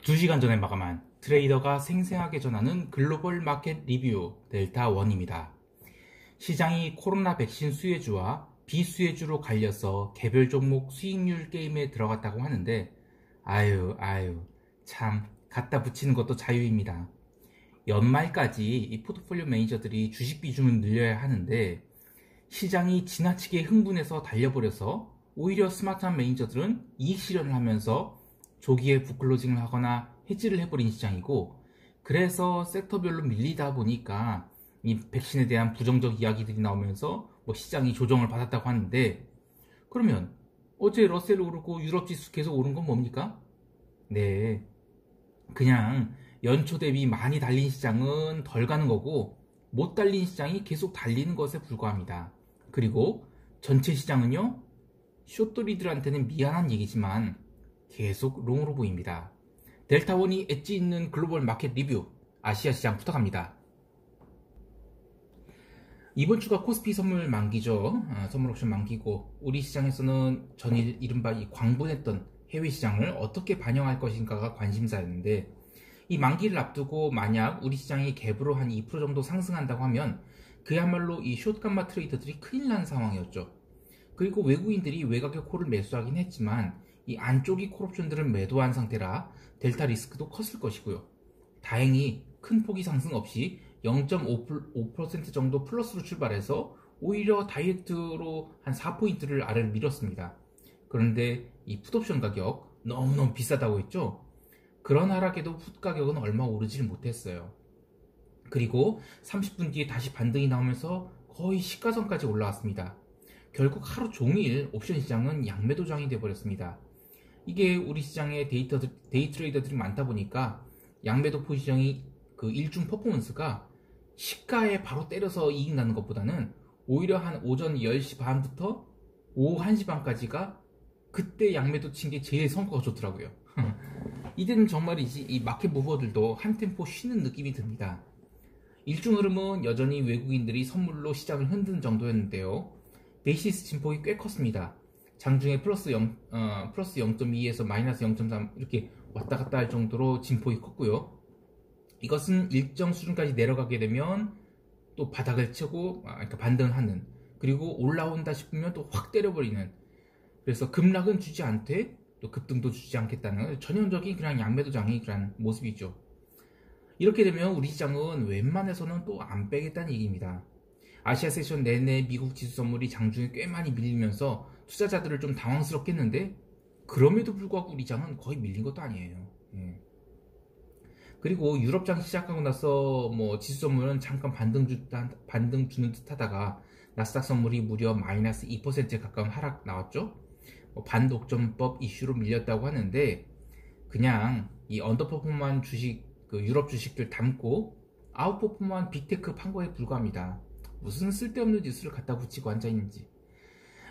2시간 전에 마감한 트레이더가 생생하게 전하는 글로벌 마켓 리뷰 델타1입니다. 시장이 코로나 백신 수혜주와 비수혜주로 갈려서 개별 종목 수익률 게임에 들어갔다고 하는데 아유 참 갖다 붙이는 것도 자유입니다. 연말까지 이 포트폴리오 매니저들이 주식 비중을 늘려야 하는데 시장이 지나치게 흥분해서 달려버려서 오히려 스마트한 매니저들은 이익 실현을 하면서 조기에 북클로징을 하거나 해지를 해버린 시장이고, 그래서 섹터별로 밀리다 보니까 이 백신에 대한 부정적 이야기들이 나오면서 시장이 조정을 받았다고 하는데, 그러면 어제 러셀 오르고 유럽 지수 계속 오른 건 뭡니까? 네, 그냥 연초 대비 많이 달린 시장은 덜 가는 거고 못 달린 시장이 계속 달리는 것에 불과합니다. 그리고 전체 시장은요, 숏돌이들한테는 미안한 얘기지만 계속 롱으로 보입니다. 델타1이 엣지 있는 글로벌 마켓 리뷰, 아시아 시장 부탁합니다. 이번 주가 코스피 선물 만기죠. 선물 옵션 만기고, 우리 시장에서는 전일 이른바 이 광분했던 해외 시장을 어떻게 반영할 것인가가 관심사였는데, 이 만기를 앞두고 만약 우리 시장이 갭으로 한 2% 정도 상승한다고 하면 그야말로 이 숏감마 트레이더들이 큰일 난 상황이었죠. 그리고 외국인들이 외곽의 콜을 매수하긴 했지만 이 안쪽이 콜옵션들은 매도한 상태라 델타 리스크도 컸을 것이고요. 다행히 큰 폭이 상승 없이 0.5% 정도 플러스로 출발해서 오히려 다이렉트로 한 4포인트를 아래로 밀었습니다. 그런데 이 풋옵션 가격 너무너무 비싸다고 했죠. 그런 하락에도 풋 가격은 얼마 오르질 못했어요. 그리고 30분 뒤에 다시 반등이 나오면서 거의 시가선까지 올라왔습니다. 결국 하루 종일 옵션 시장은 양매도장이 되어버렸습니다. 이게 우리 시장에 데이 트레이더들이 많다 보니까 양매도 포지션이 그 일중 퍼포먼스가 시가에 바로 때려서 이익 나는 것보다는 오히려 한 오전 10시 반부터 오후 1시 반까지가 그때 양매도 친 게 제일 성과가 좋더라고요. 이제는 정말이지 이 마켓 무버들도 한 템포 쉬는 느낌이 듭니다. 일중 흐름은 여전히 외국인들이 선물로 시장을 흔든 정도였는데요. 베이시스 진폭이 꽤 컸습니다. 장중에 플러스 0.2에서 마이너스 0.3 이렇게 왔다 갔다 할 정도로 진폭이 컸고요. 이것은 일정 수준까지 내려가게 되면 또 바닥을 치고 그러니까 반등하는, 그리고 올라온다 싶으면 또 확 때려버리는, 그래서 급락은 주지 않되 또 급등도 주지 않겠다는 전형적인 그냥 양매도장의 그런 모습이죠. 이렇게 되면 우리 시장은 웬만해서는 또 안 빼겠다는 얘기입니다. 아시아 세션 내내 미국 지수 선물이 장중에 꽤 많이 밀리면서 투자자들을 좀 당황스럽게 했는데, 그럼에도 불구하고 우리 장은 거의 밀린 것도 아니에요. 그리고 유럽장 시작하고 나서 지수 선물은 잠깐 반등 주는 듯 하다가 나스닥 선물이 무려 마이너스 2%에 가까운 하락 나왔죠. 반독점법 이슈로 밀렸다고 하는데, 그냥 이 언더퍼폼한 주식, 유럽 주식들 담고 아웃퍼폼한 빅테크 판 거에 불과합니다. 무슨 쓸데없는 뉴스를 갖다 붙이고 앉아있는지.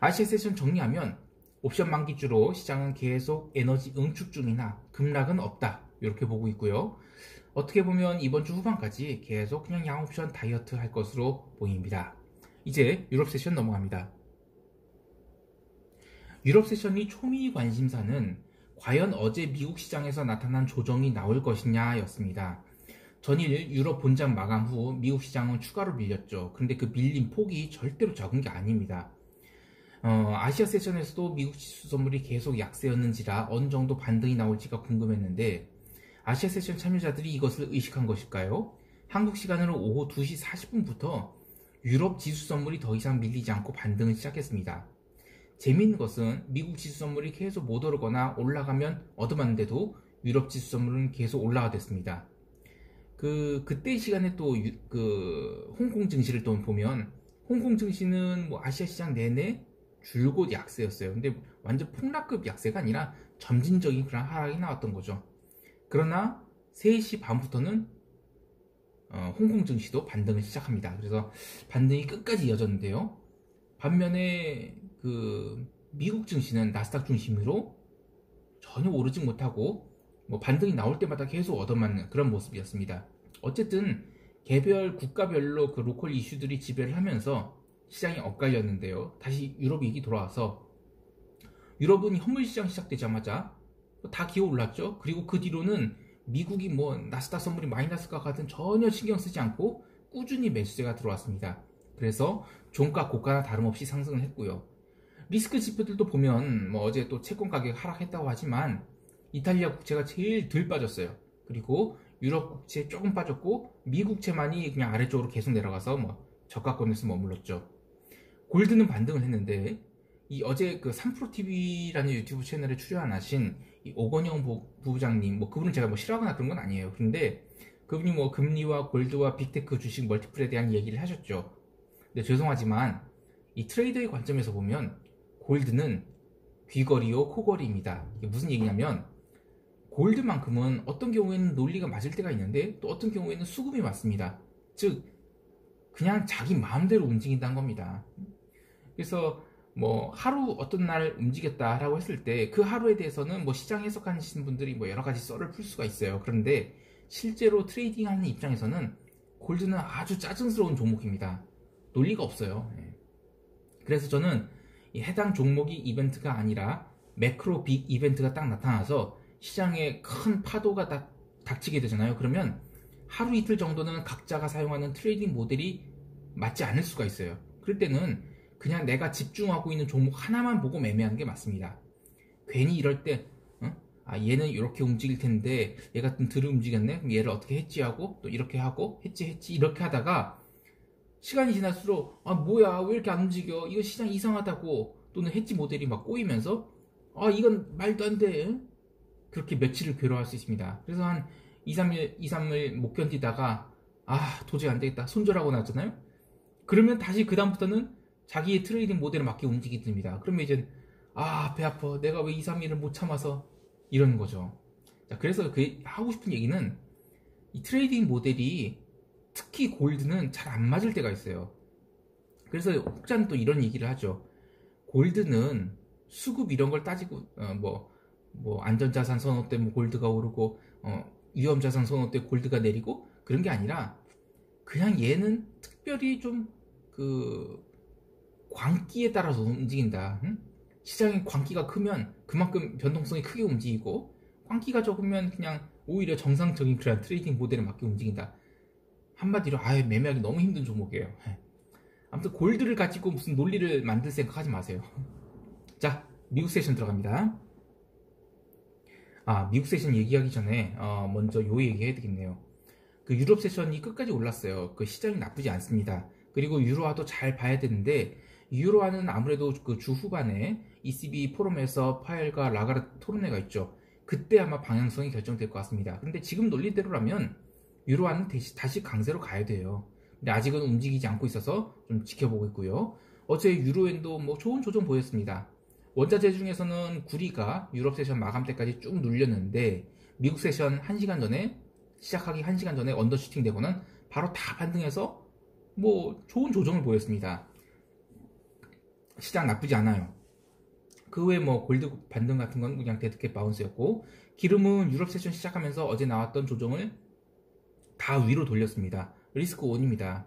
아시아 세션 정리하면 옵션 만기주로 시장은 계속 에너지 응축 중이나 급락은 없다, 이렇게 보고 있고요. 어떻게 보면 이번 주 후반까지 계속 그냥 양옵션 다이어트 할 것으로 보입니다. 이제 유럽 세션 넘어갑니다. 유럽 세션이 초미 관심사는 과연 어제 미국 시장에서 나타난 조정이 나올 것이냐 였습니다. 전일 유럽 본장 마감 후 미국 시장은 추가로 밀렸죠. 그런데 그 밀린 폭이 절대로 적은 게 아닙니다. 아시아 세션에서도 미국 지수 선물이 계속 약세였는지라 어느 정도 반등이 나올지가 궁금했는데, 아시아 세션 참여자들이 이것을 의식한 것일까요? 한국 시간으로 오후 2시 40분부터 유럽 지수 선물이 더 이상 밀리지 않고 반등을 시작했습니다. 재미있는 것은 미국 지수 선물이 계속 못 오르거나 올라가면 얻어맞는데도 유럽 지수 선물은 계속 올라가 됐습니다. 그때 시간에 또 홍콩 증시를 또 보면, 홍콩 증시는 아시아 시장 내내 줄곧 약세였어요. 근데 완전 폭락급 약세가 아니라 점진적인 그런 하락이 나왔던 거죠. 그러나 3시 반부터는 홍콩 증시도 반등을 시작합니다. 그래서 반등이 끝까지 이어졌는데요. 반면에 미국 증시는 나스닥 중심으로 전혀 오르지 못하고 반등이 나올 때마다 계속 얻어맞는 그런 모습이었습니다. 어쨌든 개별 국가별로 그 로컬 이슈들이 지배를 하면서 시장이 엇갈렸는데요. 다시 유럽 얘기 돌아와서, 유럽은 현물 시장 시작되자마자 다 기어 올랐죠. 그리고 그 뒤로는 미국이 뭐 나스닥 선물이 마이너스가 가든 전혀 신경 쓰지 않고 꾸준히 매수세가 들어왔습니다. 그래서 종가 고가나 다름없이 상승을 했고요. 리스크 지표들도 보면 뭐 어제 또 채권 가격 하락했다고 하지만 이탈리아 국채가 제일 덜 빠졌어요. 그리고 유럽 국채 조금 빠졌고 미국채만이 그냥 아래쪽으로 계속 내려가서 뭐 저가권에서 머물렀죠. 골드는 반등을 했는데 이 어제 그 3프로TV라는 유튜브 채널에 출연하신 이 오건영 부부장님, 뭐 그분은 제가 뭐 싫어하거나 그런 건 아니에요. 그런데 그분이 뭐 금리와 골드와 빅테크 주식 멀티플에 대한 얘기를 하셨죠. 근데 죄송하지만 이 트레이더의 관점에서 보면 골드는 귀걸이요 코걸이입니다. 이게 무슨 얘기냐면 골드만큼은 어떤 경우에는 논리가 맞을 때가 있는데 또 어떤 경우에는 수급이 맞습니다. 즉 그냥 자기 마음대로 움직인다는 겁니다. 그래서 뭐 하루 어떤 날 움직였다라고 했을 때 그 하루에 대해서는 뭐 시장 해석하시는 분들이 뭐 여러 가지 썰을 풀 수가 있어요. 그런데 실제로 트레이딩하는 입장에서는 골드는 아주 짜증스러운 종목입니다. 논리가 없어요. 그래서 저는 이 해당 종목이 이벤트가 아니라 매크로 빅 이벤트가 딱 나타나서 시장에 큰 파도가 닥치게 되잖아요. 그러면 하루 이틀 정도는 각자가 사용하는 트레이딩 모델이 맞지 않을 수가 있어요. 그럴 때는 그냥 내가 집중하고 있는 종목 하나만 보고 매매하는 게 맞습니다. 괜히 이럴 때 얘는 이렇게 움직일 텐데 얘가 좀 덜 움직였네? 그럼 얘를 어떻게 해지하고 또 이렇게 하고 해지 이렇게 하다가 시간이 지날수록 뭐야 왜 이렇게 안 움직여? 이거 시장 이상하다고 또는 해지 모델이 막 꼬이면서 이건 말도 안 돼. 그렇게 며칠을 괴로워할 수 있습니다. 그래서 한 2, 3일 못 견디다가 도저히 안 되겠다 손절하고 나잖아요. 그러면 다시 그 다음부터는 자기의 트레이딩 모델에 맞게 움직이게 됩니다. 그러면 이제 배 아파 내가 왜 2, 3일을 못 참아서 이러는 거죠. 자, 그래서 하고 싶은 얘기는 이 트레이딩 모델이 특히 골드는 잘 안 맞을 때가 있어요. 그래서 혹자는 또 이런 얘기를 하죠. 골드는 수급 이런 걸 따지고 뭐 안전자산 선호 때 뭐 골드가 오르고 위험자산 선호 때 골드가 내리고 그런 게 아니라 그냥 얘는 특별히 좀 그 광기에 따라서 움직인다. 시장의 광기가 크면 그만큼 변동성이 크게 움직이고 광기가 적으면 그냥 오히려 정상적인 그런 트레이딩 모델에 맞게 움직인다. 한마디로 매매하기 너무 힘든 종목이에요. 아무튼 골드를 가지고 무슨 논리를 만들 생각하지 마세요. 자, 미국 세션 들어갑니다. 미국 세션 얘기하기 전에 먼저 요 얘기 해야 되겠네요. 그 유럽 세션이 끝까지 올랐어요. 그 시장이 나쁘지 않습니다. 그리고 유로화도 잘 봐야 되는데 유로화는 아무래도 그 주 후반에 ECB 포럼에서 파웰과 라가르트 토론회가 있죠. 그때 아마 방향성이 결정될 것 같습니다. 근데 지금 논리대로라면 유로화는 다시 강세로 가야 돼요. 근데 아직은 움직이지 않고 있어서 좀 지켜보고 있고요. 어제 유로엔도 뭐 좋은 조정 보였습니다. 원자재 중에서는 구리가 유럽 세션 마감 때까지 쭉 눌렸는데 미국 세션 1시간 전에 시작하기 1시간 전에 언더슈팅 되고는 바로 다 반등해서 뭐 좋은 조정을 보였습니다. 시장 나쁘지 않아요. 그 외에 뭐 골드 반등 같은 건 그냥 데드캣 바운스였고 기름은 유럽 세션 시작하면서 어제 나왔던 조정을 다 위로 돌렸습니다. 리스크 온입니다.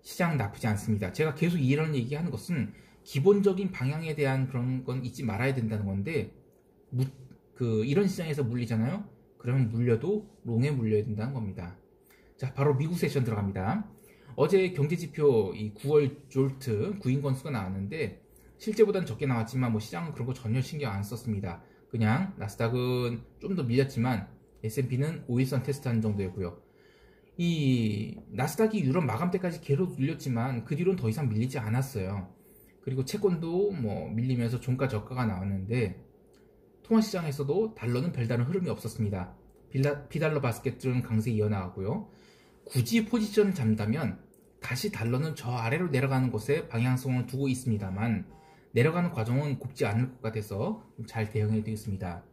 시장 나쁘지 않습니다. 제가 계속 이런 얘기하는 것은 기본적인 방향에 대한 그런 건 잊지 말아야 된다는 건데 이런 시장에서 물리잖아요. 그러면 물려도 롱에 물려야 된다는 겁니다. 자, 바로 미국 세션 들어갑니다. 어제 경제지표 이 9월 졸트 구인 건수가 나왔는데 실제보다는 적게 나왔지만 뭐 시장은 그런 거 전혀 신경 안 썼습니다. 그냥 나스닥은 좀 더 밀렸지만 S&P는 5일선 테스트하는 정도였고요. 이 나스닥이 유럽 마감 때까지 계속 눌렸지만 그 뒤로는 더 이상 밀리지 않았어요. 그리고 채권도 뭐 밀리면서 종가 저가가 나왔는데 통화시장에서도 달러는 별다른 흐름이 없었습니다. 비달러 바스켓은 강세 이어나가고요. 굳이 포지션을 잡는다면 다시 달러는 저 아래로 내려가는 곳에 방향성을 두고 있습니다만 내려가는 과정은 곱지 않을 것 같아서 잘 대응해야 되겠습니다.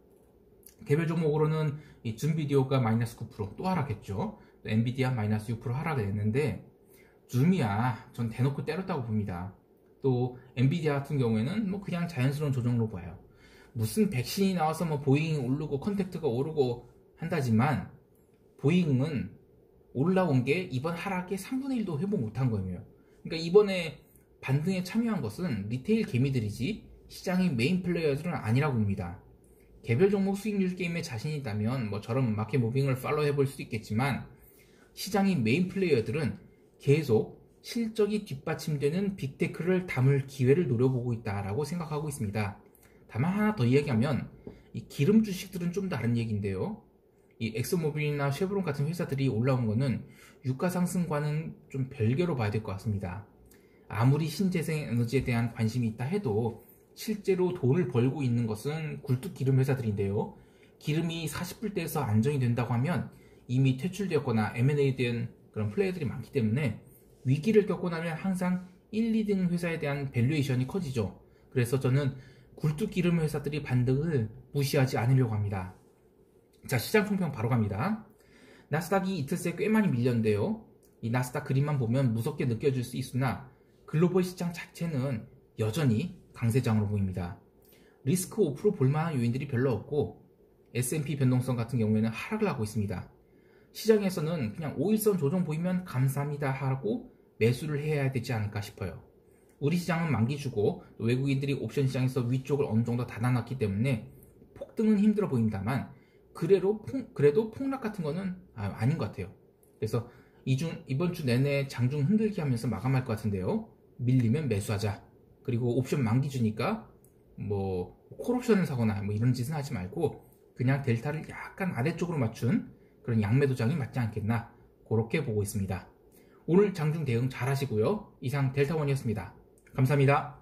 개별 종목으로는 이 줌비디오가 마이너스 9% 또 하락했죠. 또 엔비디아 마이너스 6% 하락을 했는데 줌이야 전 대놓고 때렸다고 봅니다. 또 엔비디아 같은 경우에는 뭐 그냥 자연스러운 조정으로 봐요. 무슨 백신이 나와서 뭐 보잉이 오르고 컨택트가 오르고 한다지만 보잉은 올라온 게 이번 하락의 3분의 1도 회복 못한 거예요. 그러니까 이번에 반등에 참여한 것은 리테일 개미들이지 시장의 메인 플레이어들은 아니라고 봅니다. 개별 종목 수익률 게임에 자신이 있다면 저런 마켓 무빙을 팔로우 해볼 수 있겠지만, 시장의 메인 플레이어들은 계속 실적이 뒷받침되는 빅테크를 담을 기회를 노려보고 있다라고 생각하고 있습니다. 다만 하나 더 이야기하면, 이 기름 주식들은 좀 다른 얘기인데요. 이 엑소모빌이나 쉐브론 같은 회사들이 올라온 거는 유가 상승과는 좀 별개로 봐야 될 것 같습니다. 아무리 신재생 에너지에 대한 관심이 있다 해도 실제로 돈을 벌고 있는 것은 굴뚝 기름 회사들인데요. 기름이 40불대에서 안정이 된다고 하면 이미 퇴출되었거나 M&A에 대한 그런 플레이들이 많기 때문에 위기를 겪고 나면 항상 1, 2등 회사에 대한 밸류에이션이 커지죠. 그래서 저는 굴뚝 기름 회사들이 반등을 무시하지 않으려고 합니다. 자, 시장 총평 바로 갑니다. 나스닥이 이틀 새 꽤 많이 밀렸는데요. 이 나스닥 그림만 보면 무섭게 느껴질 수 있으나 글로벌 시장 자체는 여전히 강세장으로 보입니다. 리스크 오프로 볼만한 요인들이 별로 없고 S&P 변동성 같은 경우에는 하락을 하고 있습니다. 시장에서는 그냥 5일선 조정 보이면 감사합니다 하고 매수를 해야 되지 않을까 싶어요. 우리 시장은 만기주고 외국인들이 옵션 시장에서 위쪽을 어느 정도 닫아놨기 때문에 폭등은 힘들어 보입니다만 그래도 폭락 같은 거는 아닌 것 같아요. 그래서 이번 주 내내 장중 흔들기 하면서 마감할 것 같은데요. 밀리면 매수하자. 그리고 옵션 만기주니까 콜옵션을 사거나 이런 짓은 하지 말고 그냥 델타를 약간 아래쪽으로 맞춘 그런 양매도장이 맞지 않겠나, 그렇게 보고 있습니다. 오늘 장중 대응 잘 하시고요. 이상 델타원이었습니다. 감사합니다.